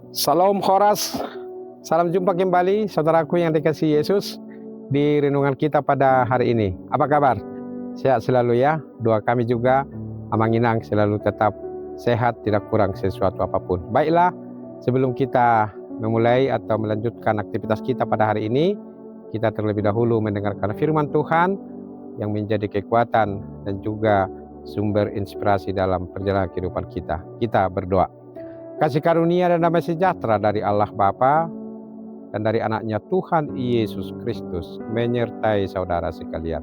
Salam Horas, salam jumpa kembali saudaraku yang dikasihi Yesus di renungan kita pada hari ini. Apa kabar? Sehat selalu ya. Doa kami juga Amanginang selalu tetap sehat, tidak kurang sesuatu apapun. Baiklah, sebelum kita memulai atau melanjutkan aktivitas kita pada hari ini, kita terlebih dahulu mendengarkan firman Tuhan yang menjadi kekuatan dan juga sumber inspirasi dalam perjalanan kehidupan kita. Kita berdoa. Kasih karunia dan damai sejahtera dari Allah Bapa dan dari anaknya Tuhan Yesus Kristus menyertai saudara sekalian.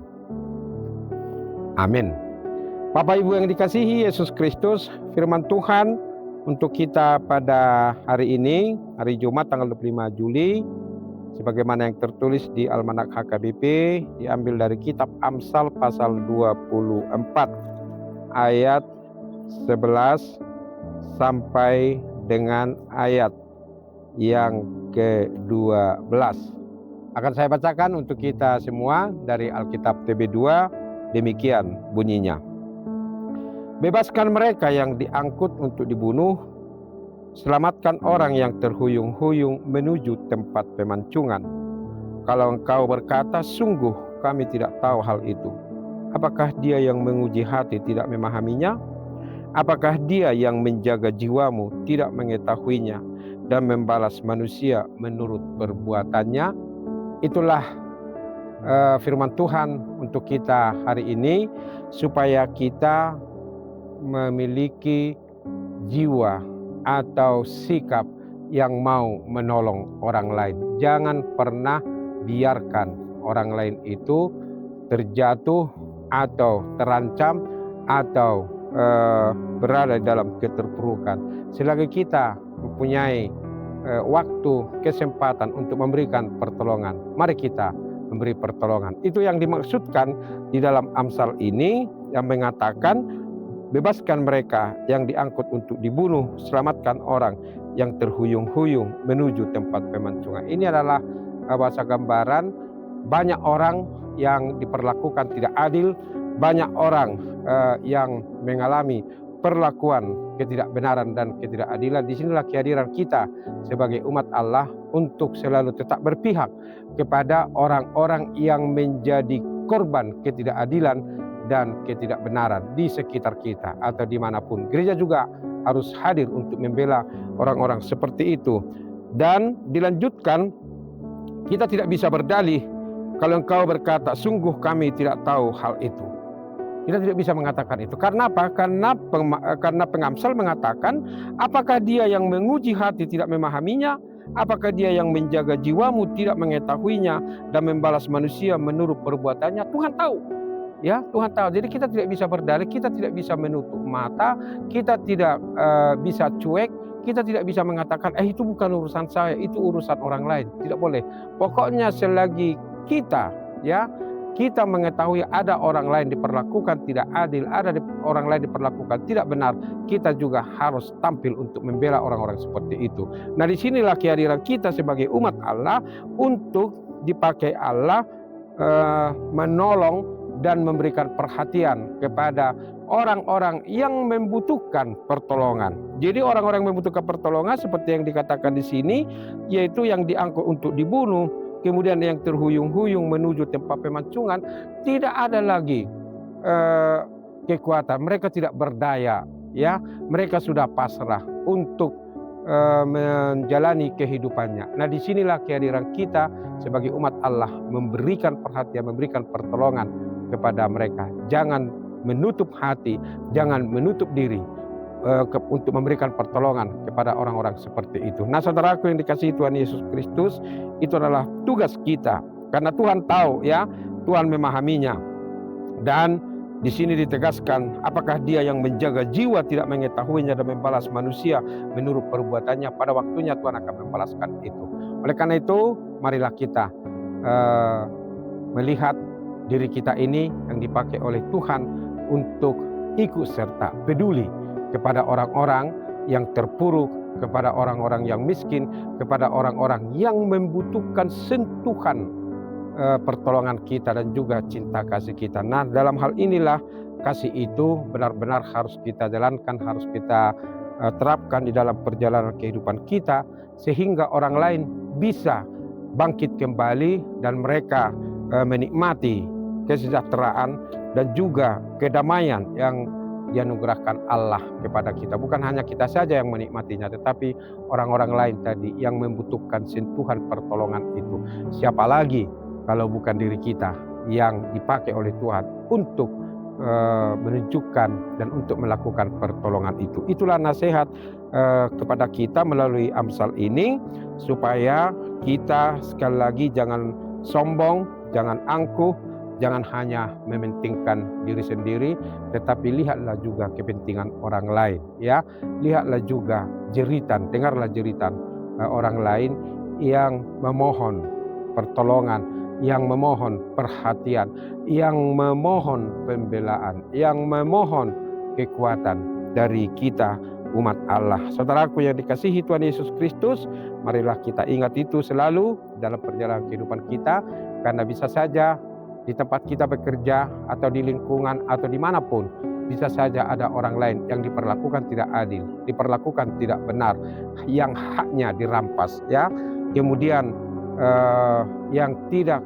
Amin. Bapak Ibu yang dikasihi Yesus Kristus, firman Tuhan untuk kita pada hari ini, hari Jumat tanggal 25 Juli, sebagaimana yang tertulis di Almanak HKBP, diambil dari kitab Amsal pasal 24 ayat 11 sampai dengan ayat yang ke-12. Akan saya bacakan untuk kita semua dari Alkitab TB2, demikian bunyinya. Bebaskan mereka yang diangkut untuk dibunuh, selamatkan orang yang terhuyung-huyung menuju tempat pemancungan. Kalau engkau berkata, sungguh kami tidak tahu hal itu, apakah dia yang menguji hati tidak memahaminya? Apakah dia yang menjaga jiwamu tidak mengetahuinya dan membalas manusia menurut perbuatannya? Itulah firman Tuhan untuk kita hari ini, supaya kita memiliki jiwa atau sikap yang mau menolong orang lain. Jangan pernah biarkan orang lain itu terjatuh atau terancam atau berada dalam keterpurukan. Selagi kita mempunyai waktu, kesempatan untuk memberikan pertolongan, mari kita memberi pertolongan. Itu yang dimaksudkan di dalam Amsal ini, yang mengatakan bebaskan mereka yang diangkut untuk dibunuh, selamatkan orang yang terhuyung-huyung menuju tempat pemancungan. Ini adalah bahasa gambaran banyak orang yang diperlakukan tidak adil, banyak orang yang mengalami perlakuan ketidakbenaran dan ketidakadilan. Disinilah kehadiran kita sebagai umat Allah untuk selalu tetap berpihak kepada orang-orang yang menjadi korban ketidakadilan dan ketidakbenaran di sekitar kita atau dimanapun. Gereja juga harus hadir untuk membela orang-orang seperti itu. Dan dilanjutkan, kita tidak bisa berdalih kalau engkau berkata, sungguh kami tidak tahu hal itu. Kita tidak bisa mengatakan itu. Karena apa? Karena pengamsal mengatakan, apakah dia yang menguji hati tidak memahaminya? Apakah dia yang menjaga jiwamu tidak mengetahuinya dan membalas manusia menurut perbuatannya? Tuhan tahu. Ya, Tuhan tahu. Jadi kita tidak bisa berdalih, kita tidak bisa menutup mata, kita tidak bisa cuek, kita tidak bisa mengatakan, itu bukan urusan saya, itu urusan orang lain. Tidak boleh. Pokoknya selagi kita mengetahui ada orang lain diperlakukan tidak adil, ada orang lain diperlakukan tidak benar, kita juga harus tampil untuk membela orang-orang seperti itu. Nah, disinilah kehadiran kita sebagai umat Allah untuk dipakai Allah menolong dan memberikan perhatian kepada orang-orang yang membutuhkan pertolongan. Jadi orang-orang yang membutuhkan pertolongan seperti yang dikatakan di sini, yaitu yang diangkut untuk dibunuh, kemudian yang terhuyung-huyung menuju tempat pemancungan, tidak ada lagi kekuatan. Mereka tidak berdaya, ya. Mereka sudah pasrah untuk menjalani kehidupannya. Nah, disinilah kehadiran kita sebagai umat Allah memberikan perhatian, memberikan pertolongan kepada mereka. Jangan menutup hati, jangan menutup diri untuk memberikan pertolongan kepada orang-orang seperti itu. Nah, saudaraku yang dikasihi Tuhan Yesus Kristus, itu adalah tugas kita. Karena Tuhan tahu, ya, Tuhan memahaminya. Dan di sini ditegaskan, apakah dia yang menjaga jiwa tidak mengetahuinya dan membalas manusia menurut perbuatannya? Pada waktunya Tuhan akan membalaskan itu. Oleh karena itu, marilah kita melihat diri kita ini yang dipakai oleh Tuhan untuk ikut serta peduli kepada orang-orang yang terpuruk, kepada orang-orang yang miskin, kepada orang-orang yang membutuhkan sentuhan pertolongan kita dan juga cinta kasih kita. Nah, dalam hal inilah kasih itu benar-benar harus kita jalankan, harus kita terapkan di dalam perjalanan kehidupan kita, sehingga orang lain bisa bangkit kembali dan mereka menikmati kesejahteraan dan juga kedamaian yang dianugerahkan Allah kepada kita. Bukan hanya kita saja yang menikmatinya, tetapi orang-orang lain tadi yang membutuhkan sentuhan pertolongan itu. Siapa lagi kalau bukan diri kita yang dipakai oleh Tuhan untuk menunjukkan dan untuk melakukan pertolongan itu. Itulah nasihat kepada kita melalui Amsal ini, supaya kita sekali lagi jangan sombong, jangan angkuh, jangan hanya mementingkan diri sendiri, tetapi lihatlah juga kepentingan orang lain, ya. Lihatlah juga jeritan, dengarlah jeritan orang lain yang memohon pertolongan, yang memohon perhatian, yang memohon pembelaan, yang memohon kekuatan dari kita umat Allah. Saudaraku yang dikasihi Tuhan Yesus Kristus, marilah kita ingat itu selalu dalam perjalanan kehidupan kita, karena bisa saja di tempat kita bekerja atau di lingkungan atau dimanapun, bisa saja ada orang lain yang diperlakukan tidak adil, diperlakukan tidak benar, yang haknya dirampas, ya. Kemudian yang tidak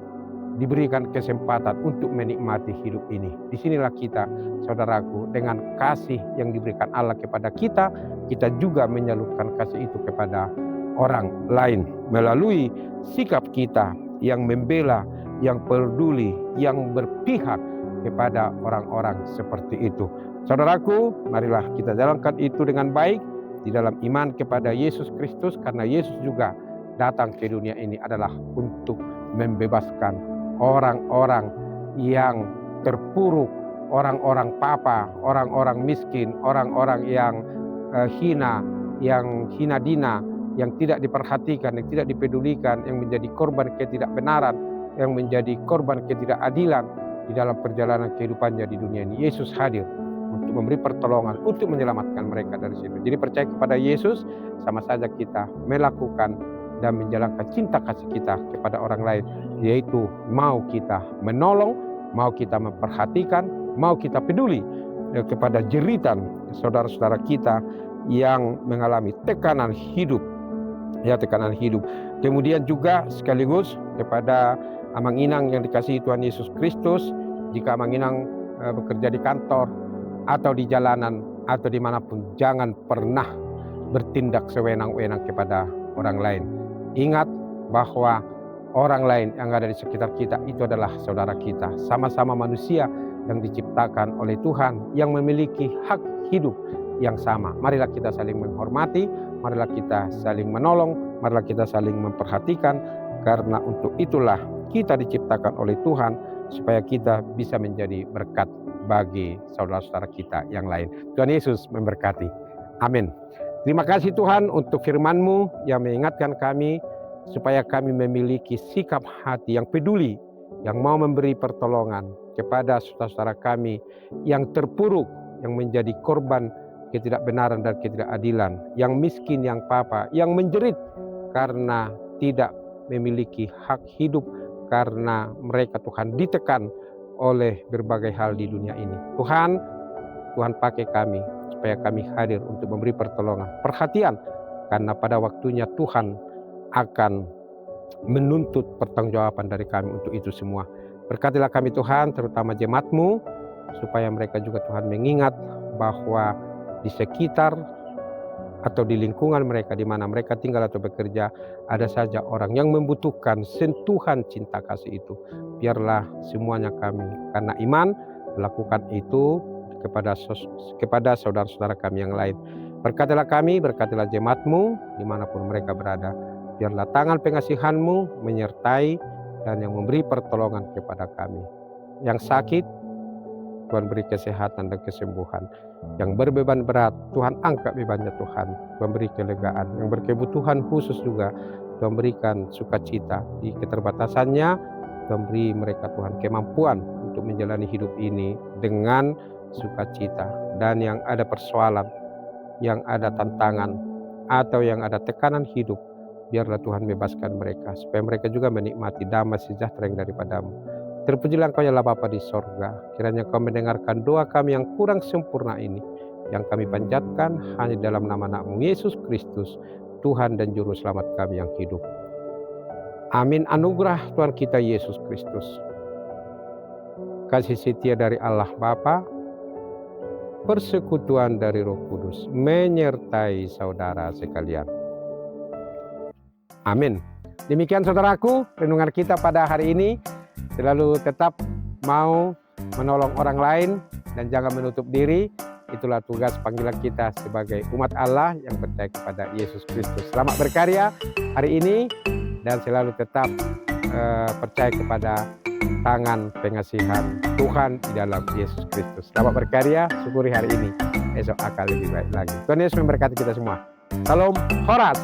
diberikan kesempatan untuk menikmati hidup ini. Disinilah kita, saudaraku, dengan kasih yang diberikan Allah kepada kita, kita juga menyalurkan kasih itu kepada orang lain melalui sikap kita yang membela, yang peduli, yang berpihak kepada orang-orang seperti itu. Saudaraku, marilah kita jalankan itu dengan baik di dalam iman kepada Yesus Kristus, karena Yesus juga datang ke dunia ini adalah untuk membebaskan orang-orang yang terpuruk, orang-orang papa, orang-orang miskin, orang-orang yang hina, yang hina dina, yang tidak diperhatikan, yang tidak dipedulikan, yang menjadi korban ketidakbenaran, yang menjadi korban ketidakadilan di dalam perjalanan kehidupannya di dunia ini. Yesus hadir untuk memberi pertolongan, untuk menyelamatkan mereka dari situ. Jadi percaya kepada Yesus, sama saja kita melakukan dan menjalankan cinta kasih kita kepada orang lain, yaitu mau kita menolong, mau kita memperhatikan, mau kita peduli kepada jeritan saudara-saudara kita yang mengalami tekanan hidup, ya, tekanan hidup. Kemudian juga sekaligus kepada Amang Inang yang dikasihi Tuhan Yesus Kristus, jika Amang Inang bekerja di kantor atau di jalanan atau dimanapun, jangan pernah bertindak sewenang-wenang kepada orang lain. Ingat bahwa orang lain yang ada di sekitar kita itu adalah saudara kita, sama-sama manusia yang diciptakan oleh Tuhan, yang memiliki hak hidup yang sama. Marilah kita saling menghormati, marilah kita saling menolong, marilah kita saling memperhatikan, karena untuk itulah kita diciptakan oleh Tuhan, supaya kita bisa menjadi berkat bagi saudara-saudara kita yang lain. Tuhan Yesus memberkati. Amin. Terima kasih Tuhan untuk firman-Mu yang mengingatkan kami supaya kami memiliki sikap hati yang peduli, yang mau memberi pertolongan kepada saudara-saudara kami yang terpuruk, yang menjadi korban ketidakbenaran dan ketidakadilan, yang miskin, yang papa, yang menjerit karena tidak memiliki hak hidup, karena mereka Tuhan ditekan oleh berbagai hal di dunia ini. Tuhan pakai kami supaya kami hadir untuk memberi pertolongan, perhatian, karena pada waktunya Tuhan akan menuntut pertanggungjawaban dari kami untuk itu semua. Berkatilah kami Tuhan, terutama jemaat-Mu, supaya mereka juga Tuhan mengingat bahwa di sekitar atau di lingkungan mereka, di mana mereka tinggal atau bekerja, ada saja orang yang membutuhkan sentuhan cinta kasih itu. Biarlah semuanya kami, karena iman, melakukan itu kepada saudara-saudara kami yang lain. Berkatilah kami, berkatilah jemaat-Mu dimanapun mereka berada. Biarlah tangan pengasihan-Mu menyertai dan yang memberi pertolongan kepada kami. Yang sakit, Tuhan beri kesehatan dan kesembuhan. Yang berbeban berat, Tuhan angkat bebannya Tuhan. Tuhan beri kelegaan. Yang berkebutuhan khusus juga, Tuhan berikan sukacita di keterbatasannya. Tuhan beri mereka Tuhan kemampuan untuk menjalani hidup ini dengan sukacita. Dan yang ada persoalan, yang ada tantangan, atau yang ada tekanan hidup, biarlah Tuhan bebaskan mereka, supaya mereka juga menikmati damai sejahtera yang daripada-Mu. Terpujilah Engkau ya Allah Bapa di sorga, kiranya Kau mendengarkan doa kami yang kurang sempurna ini. yang kami panjatkan hanya dalam nama anakmu Yesus Kristus, Tuhan dan Juru Selamat kami yang hidup. Amin. Anugerah Tuhan kita Yesus Kristus, kasih setia dari Allah Bapa, persekutuan dari Roh Kudus menyertai saudara sekalian. Amin. Demikian saudaraku, renungan kita pada hari ini. Selalu tetap mau menolong orang lain dan jangan menutup diri. Itulah tugas panggilan kita sebagai umat Allah yang percaya kepada Yesus Kristus. Selamat berkarya hari ini dan selalu tetap percaya kepada tangan pengasihan Tuhan di dalam Yesus Kristus. Selamat berkarya, syukuri hari ini. Esok akan lebih baik lagi. Tuhan Yesus memberkati kita semua. Salam Horas.